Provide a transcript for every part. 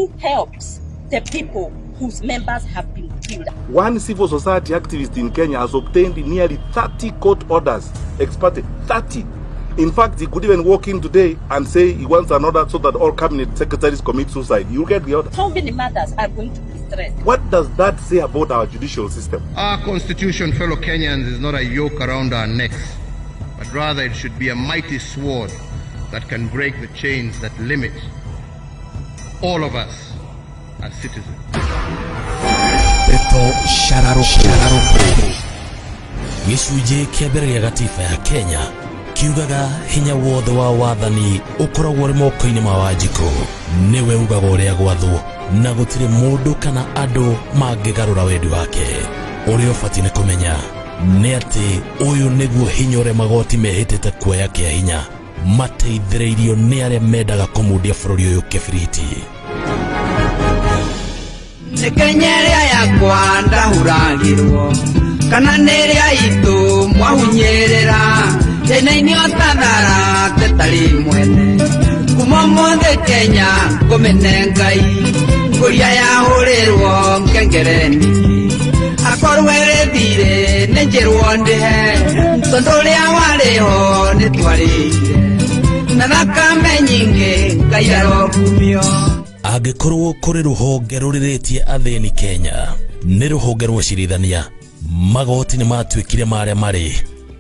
who helps the people whose members have been killed. One civil society activist in Kenya has obtained nearly 30 court orders, expected 30. In fact, he could even walk in today and say he wants an order so that all cabinet secretaries commit suicide. You get the order. How many matters are going to be stressed? What does that say about our judicial system? Our constitution, fellow Kenyans, is not a yoke around our necks, but rather it should be a mighty sword that can break the chains that limit all of us as citizens. Ndeto Cararûkû gicunjĩ kĩa mbere gĩa gatiba ya Kenya kiugaga hinya wothe wa wathani ũkoragwo ũrĩ moko-inĩ ma Wanjiku. Nĩwe ugaga ũrĩa gwathwo na gũtirĩ mũndũ kana andũ mangĩgarũra wendi wake. Ũrĩa ũbatiĩ nĩ kũmenya nĩ atĩ ũyũ nĩguo hinya ũrĩa magoti mehĩtĩte kuoya kĩa hinya mateithĩrĩirio nĩ arĩa mendaga kũmundia bũrũri ũyũ kĩbiriti. Nĩkenyeria yakwa ndahuragirwo kana nĩrĩa itũ mwahunyĩrĩra thĩna-inĩ ũtathara tĩtarĩ mwene kuma mothe Kenya ngũmene Ngai ngũria yahũrĩrwo ngengereni akorwo ĩrĩthire nĩ njĩrwo ndĩhe tondũ ũrĩa warĩho nĩ twarĩire na thakame nyingĩ Ngai arogumio. Angĩkorwo kũrĩ rũhonge rũrĩrĩtie athĩni Kenya nĩ rũhonge rwa ũcirithania, magoti nĩ matuĩkire marĩa marĩ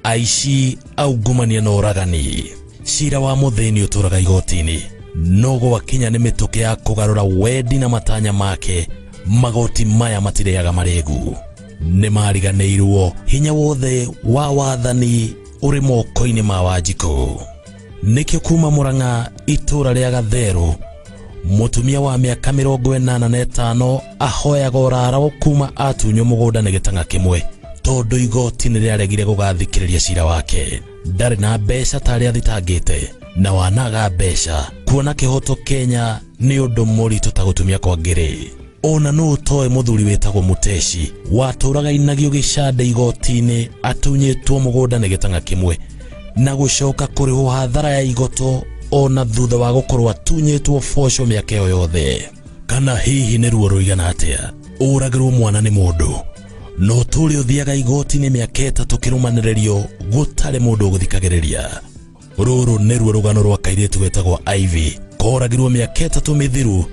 aici, aungumania na ũragani. Cira wa mũthĩni ũtũraga igoti-inĩ no gwakinya nĩ mĩtũkĩ ya kũgarũra wendi na matanya make, magoti maya matirĩaga marĩgu. Nĩ mariganĩirwo hinya wothe wa wathani ũrĩ moko-inĩ ma Wanjiku. Nĩkĩo kuma Mũrang'a itũra rĩa Gatherũ mutumia wa mĩaka 85 ahoyaga ũrara kuma atunywo mũgũnda nĩ gĩtang'a kĩmwe tondũ igoti nĩ rĩaregire gũgathikĩrĩria cira wake. Ndarĩ na mbeca tarĩ athitangĩte na wanaga mbeca kuona kĩhoto Kenya nĩ ũndũ mũritũ ta gũtumia kwa ngĩrĩ. Ona no ũtoe mũthuri wĩtagwo Mũteci watũraga inagio gĩcande igoti-inĩ atunyĩtwo mũgũnda nĩ gĩtang'a kĩmwe na gũcoka kũrĩhwo hathara ya igoto ona thutha wa gũkorwo atunyĩtwo boco mĩaka ĩyo yothe. Kana hihi nĩ ruo rũigana atĩa ũragĩrwo mwana nĩ mũndũ no tũrĩ ũthiaga igoti-inĩ mĩaka 3 kĩrũmanĩrĩrio gũtarĩ mũndũ ũgũthikagĩrĩria. Rũrũ nĩ ruo rũgano rwa kairĩtu wetagwo Ivy koragĩrwo mĩaka 3 mĩthiru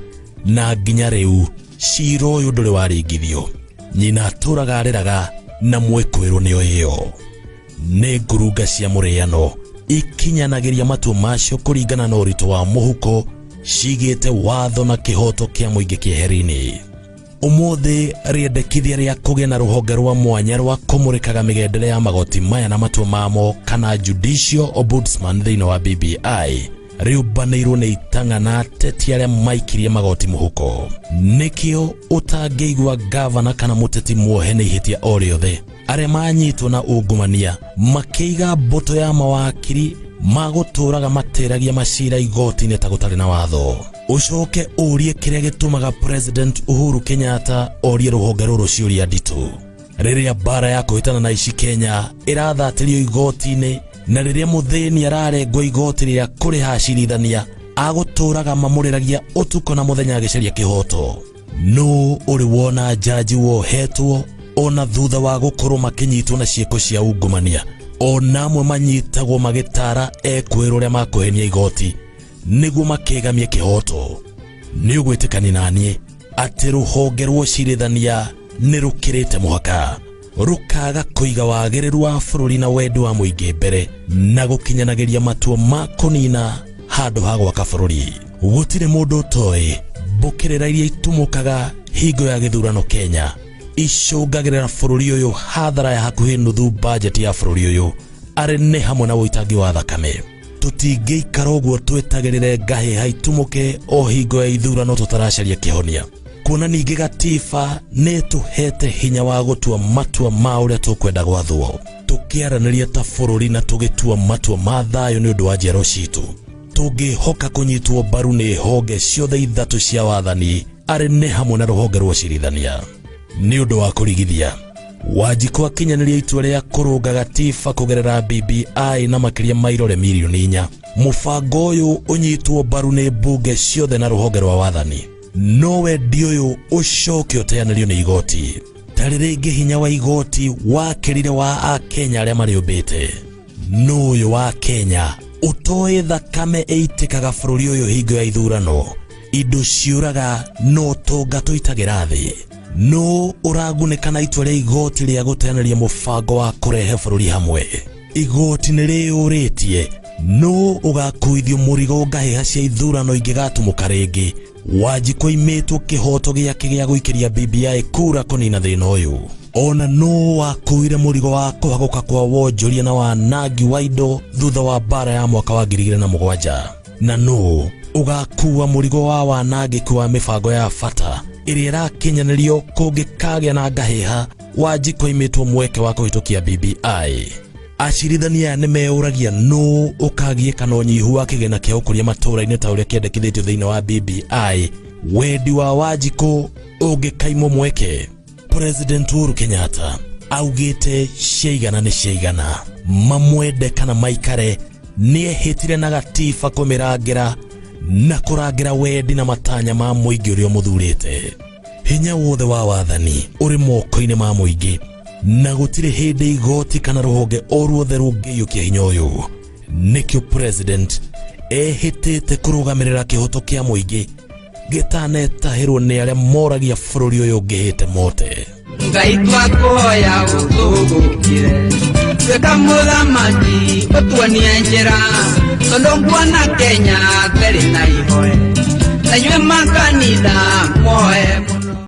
na nginya rĩu cira ũyũ ndũrĩ waringithio. Nyina atũraga areraga na mwĩkũĩrwo nĩyo ĩyo. Nĩ ngurunga cia mũrĩano ikinyanagĩria matua macio kũringana na ũritũ wa mũhuko cigĩte watho na kĩhoto kĩa mũingĩ kĩeheri-inĩ. Ũmũthĩ rĩendekithia rĩa kũgĩa na rũhonge rwa mwanya rwa kũmũrĩkaga mĩgendere ya magoti maya na matua mamo kana Judicial Ombudsman thĩinĩ wa BBI rĩũmbanĩirwo nĩ itang'a na ateti arĩa maikirie magoti mũhuko. Nĩkĩo ũtangĩigua gavana kana mũteti muohe nĩ ihĩtia o rĩothe arĩa manyitwo na ungumania makĩiga mbũtũ ya mawakiri magũtũraga matĩragia macira igoti-inĩ ta gũtarĩ na watho. Ũcoke ũrie kĩrĩa gĩtũmaga President Uhuru Kenyatta orie rũhonge rũrũ ciũria nditũ rĩrĩa bara ya kũhĩtana na ici Kenya ĩrathatĩrio igoti-inĩ na rĩrĩa mũthĩni ararengwo igoti rĩa kũrĩha acirithania agũtũraga mamũrĩragia ũtukũ na mũthenya agĩcaria kĩhoto. No ũrĩ wona jaji wohetwo ona thutha wa gũkorwo makĩnyitwo na ciĩko cia ungumania ona amwe manyitagwo magĩtara ekwĩrwo ũrĩa makũhenia igoti nĩguo makĩgamie kĩhoto. Nĩ ũgwĩtĩkani naniĩ atĩ rũhonge rwa ũcirithania nĩ rũkĩrĩte mũhaka rũkaga kũiga wagĩrĩru wa bũrũri na wendi wa mũingĩ mbere na gũkinyanagĩria matua ma kũnina handũ ha gwaka bũrũri. Gũtirĩ mũndũ ũtoĩ mbũkĩrĩra iria itumũkaga hingo ya gĩthurano Kenya icũngagĩrĩra bũrũri ũyũ hathara ya hakuhĩ nuthu budget ya bũrũri ũyũ arĩ nĩ hamwe na ũitangi wa thakame. Tũtingĩikara ũguo twetagĩrĩre ngahĩha itumũke o hingo ya ithurano tũtaracaria kĩhonia. Kuona ningĩ gatiba nĩ tũhete hinya wa gũtua matua ma ũrĩa tũkwenda gwathwo tũkĩaranĩria ta bũrũri na tũgĩtua matua ma thayũ nĩ ũndũ wa njiaro citũ. Tũngĩhoka kũnyitwo mbaru nĩ honge ciothe ithatũ cia wathani arĩ nĩ hamwe na rũhonge rwa ũcirithania. Nĩ ũndũ wa kũrigithia Wanjiku akinyanĩria itua rĩa kũrũnga gatiba kũgerera BBI na makĩria mairore mirioni 4. Mũbango ũyũ ũnyitwo mbaru nĩ mbunge ciothe na rũhonge rwa wathani nowe ndioyo ucoke uteanĩrio nĩ igoti. Tarĩ rĩngĩ hinya wa igoti wakĩrire wa Akenya arĩa marĩũmbĩte. N'ũyũ wa Kenya utoe thakame eitĩkaga bũrũri ũyũ hingo ya ithurano. Indo ciũraga no tonga tũitagĩra thĩ. No ũragunĩka na itua rĩa igoti rĩa gũteanĩria mũbango wa kũrehe bũrũri hamwe. Igoti nĩrĩũrĩtie no ũgakuithio mũrigo ngahĩha cia ithurano ingĩgatumũka rĩngĩ. Wanjiku aimĩtwo kĩhoto gĩake gĩa gũikĩria BBI kura kũnina thĩna ũyũ. Ona no wakuire mũrigo wa kũhagũka kwa wonjoria na wanangi wa indo thutha wa bara ya mwaka wa 2007. Na no ũgakua mũrigo wa wanangĩku wa mĩbango ya bata ĩrĩa ĩrakinyanĩrio kũngĩkagĩa na ngahĩha. Wanjiku aimĩtwo mweke wa kũhĩtũkia BBI. Acirithania nĩmeũragia no ũkagiĩka na ũnyihu wa kĩgĩna kĩa ũkũria matũũra-inĩ ta ũrĩa kĩendekithĩtio thĩinĩ wa BBI. Wendi wa Wanjiku ũngĩkaimwo mweke. President Uhuru Kenyatta augĩte ciaigana nĩ ciaigana, mamwende kana maikare. Nĩehĩtire na gatiba kũmĩrangĩra na kũrangĩra wendi na matanya ma mũingĩ ũrĩa mũthurĩte. Hinya wothe wa wathani ũrĩ moko-inĩ ma mũingĩ, na gũtirĩ hĩndĩ igoti kana rũhonge o ruothe rũngĩiyũkia hinya ũyũ. Nĩkĩo president ehĩtĩte kũrũgamĩrĩra kĩhoto kĩa mũingĩ gĩtanetahĩrwo nĩ arĩa moragia bũrũri ũyũ ũngĩhĩte mote. Ngai twakũhoya ũtũgũkĩre, twĩka mũthamaki ũtuonie njĩra, tondũ nguona Kenya tũrĩ na ihoe, na inyuĩ makanitha muoe.